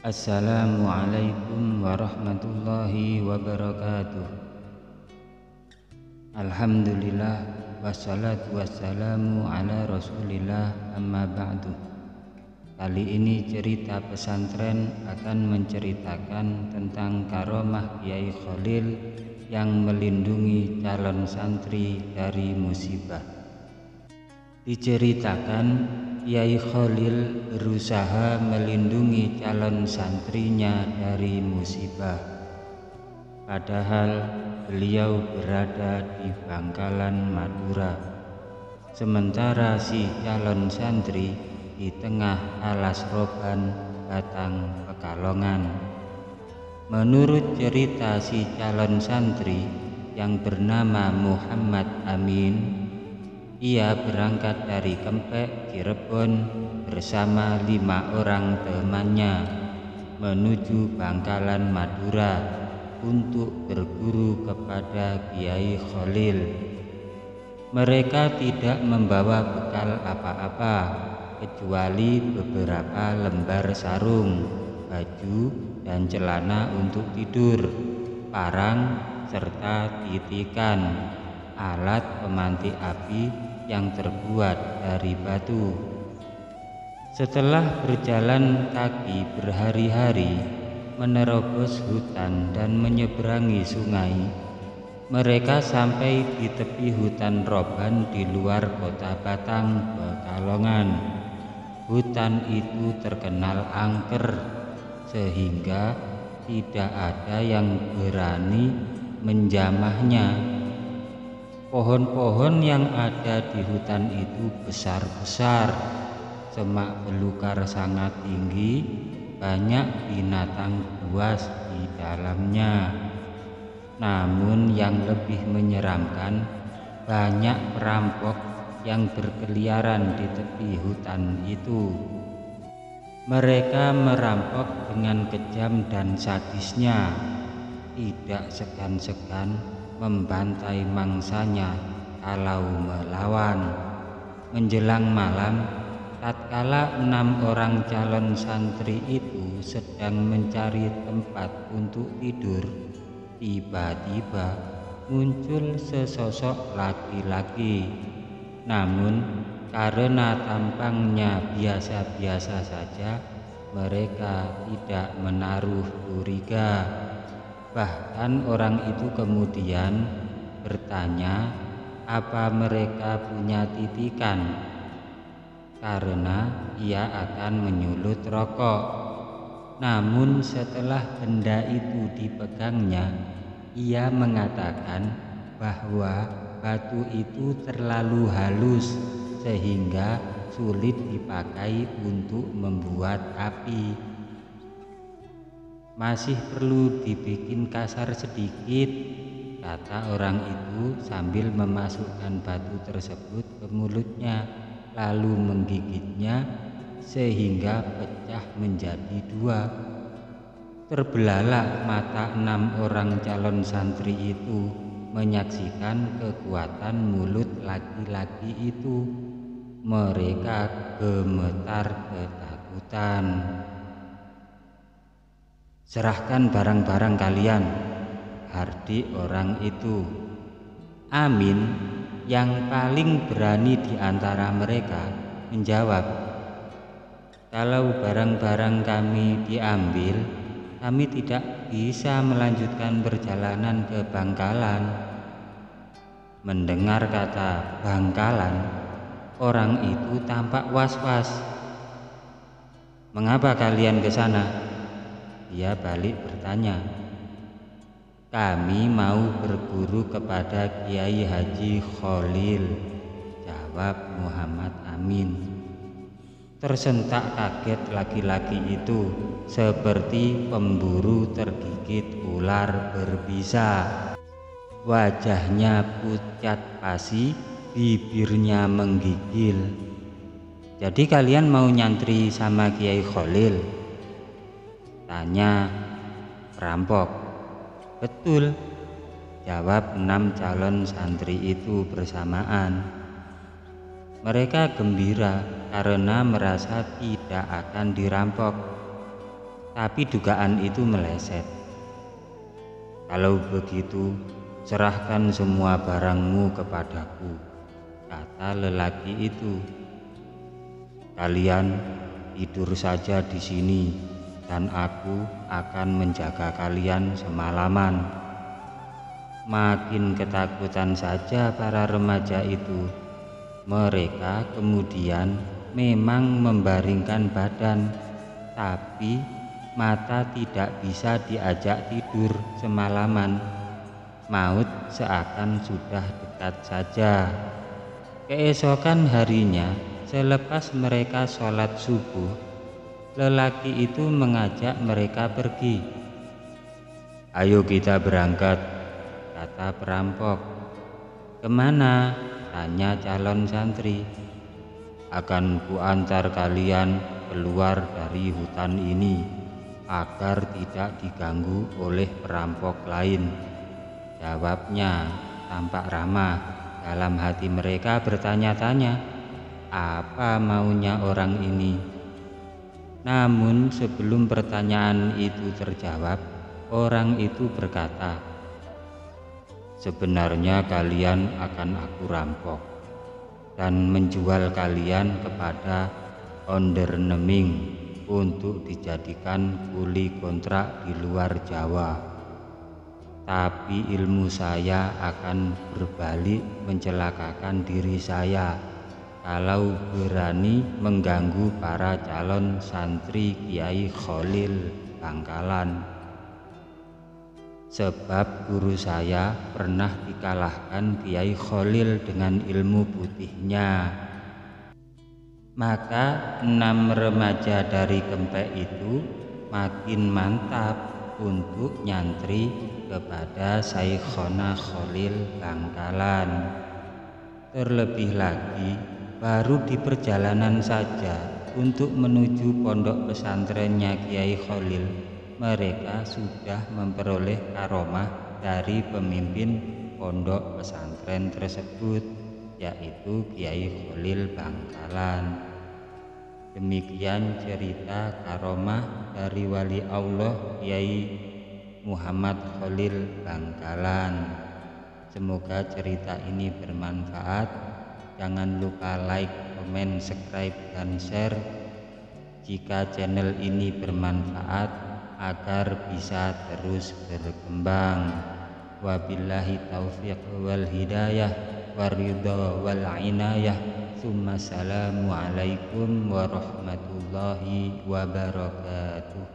Assalamualaikum warahmatullahi wabarakatuh. Alhamdulillah wassalatu wassalamu ala rasulillah amma ba'du. Kali ini cerita pesantren akan menceritakan tentang karomah Kiai Khalil yang melindungi calon santri dari musibah. Diceritakan Kiai Khalil berusaha melindungi calon santrinya dari musibah. Padahal beliau berada di Bangkalan, Madura. Sementara si calon santri di tengah alas roban Batang, Pekalongan. Menurut cerita si calon santri yang bernama Muhammad Amin, ia berangkat dari Kempek, Cirebon bersama 5 orang temannya menuju Bangkalan, Madura untuk berguru kepada Kiai Khalil. Mereka tidak membawa bekal apa-apa kecuali beberapa lembar sarung, baju dan celana untuk tidur, parang serta titikan, alat pemantik api yang terbuat dari batu. Setelah berjalan kaki berhari-hari menerobos hutan dan menyeberangi sungai, mereka sampai di tepi hutan roban di luar kota Batang, Pekalongan. Hutan itu terkenal angker sehingga tidak ada yang berani menjamahnya. Pohon-pohon yang ada di hutan itu besar-besar, semak belukar sangat tinggi, banyak binatang buas di dalamnya. Namun yang lebih menyeramkan, banyak perampok yang berkeliaran di tepi hutan itu. Mereka merampok dengan kejam dan sadisnya, tidak segan-segan membantai mangsanya kalau melawan. Menjelang malam, tatkala 6 orang calon santri itu sedang mencari tempat untuk tidur, tiba-tiba muncul sesosok laki-laki. Namun karena tampangnya biasa-biasa saja, mereka tidak menaruh curiga. Bahkan orang itu kemudian bertanya apa mereka punya titikan, karena ia akan menyulut rokok. Namun setelah benda itu dipegangnya, ia mengatakan bahwa batu itu terlalu halus sehingga sulit dipakai untuk membuat api. Masih perlu dibikin kasar sedikit, kata orang itu sambil memasukkan batu tersebut ke mulutnya lalu menggigitnya sehingga pecah menjadi 2. Terbelalak mata 6 orang calon santri itu menyaksikan kekuatan mulut laki-laki itu. Mereka gemetar ketakutan. "Serahkan barang-barang kalian," hardik orang itu. Amin yang paling berani di antara mereka menjawab, "Kalau barang-barang kami diambil, kami tidak bisa melanjutkan perjalanan ke Bangkalan." Mendengar kata Bangkalan, orang itu tampak was-was. "Mengapa kalian ke sana?" Dia balik bertanya. "Kami mau berguru kepada Kiai Haji Khalil," jawab Muhammad Amin. Tersentak kaget laki-laki itu seperti pemburu tergigit ular berbisa. Wajahnya pucat pasi, bibirnya menggigil. "Jadi kalian mau nyantri sama Kiai Khalil?" tanya perampok. "Betul," jawab 6 calon santri itu bersamaan. Mereka gembira karena merasa tidak akan dirampok. tapi dugaan itu meleset. "Kalau begitu, serahkan semua barangmu kepadaku," kata lelaki itu. "Kalian tidur saja di sini dan aku akan menjaga kalian semalaman." Makin ketakutan saja para remaja itu. Mereka kemudian memang membaringkan badan, tapi mata tidak bisa diajak tidur semalaman. Maut seakan sudah dekat saja. Keesokan harinya, selepas mereka sholat subuh, lelaki itu mengajak mereka pergi. "Ayo kita berangkat," kata perampok. "Kemana?" tanya calon santri. "Akan kuantar kalian keluar dari hutan ini agar tidak diganggu oleh perampok lain," jawabnya tampak ramah. Dalam hati mereka bertanya-tanya, apa maunya orang ini? Namun sebelum pertanyaan itu terjawab, orang itu berkata, "Sebenarnya kalian akan aku rampok dan menjual kalian kepada onderneming untuk dijadikan kuli kontrak di luar Jawa. Tapi ilmu saya akan berbalik mencelakakan diri saya kalau berani mengganggu para calon santri Kiai Kholil Bangkalan. Sebab guru saya pernah dikalahkan Kiai Kholil dengan ilmu putihnya." Maka 6 remaja dari Kempek itu makin mantap untuk nyantri kepada Syekhona Kholil Bangkalan. Terlebih lagi, baru di perjalanan saja untuk menuju pondok pesantrennya Kiai Kholil, mereka sudah memperoleh karomah dari pemimpin pondok pesantren tersebut, yaitu Kiai Kholil Bangkalan. Demikian cerita karomah dari wali Allah Kiai Muhammad Kholil Bangkalan. Semoga cerita ini bermanfaat. Jangan lupa like, komen, subscribe, dan share jika channel ini bermanfaat agar bisa terus berkembang. Wabillahi taufiq wal hidayah waridho wal inayah. Assalamualaikum warahmatullahi wabarakatuh.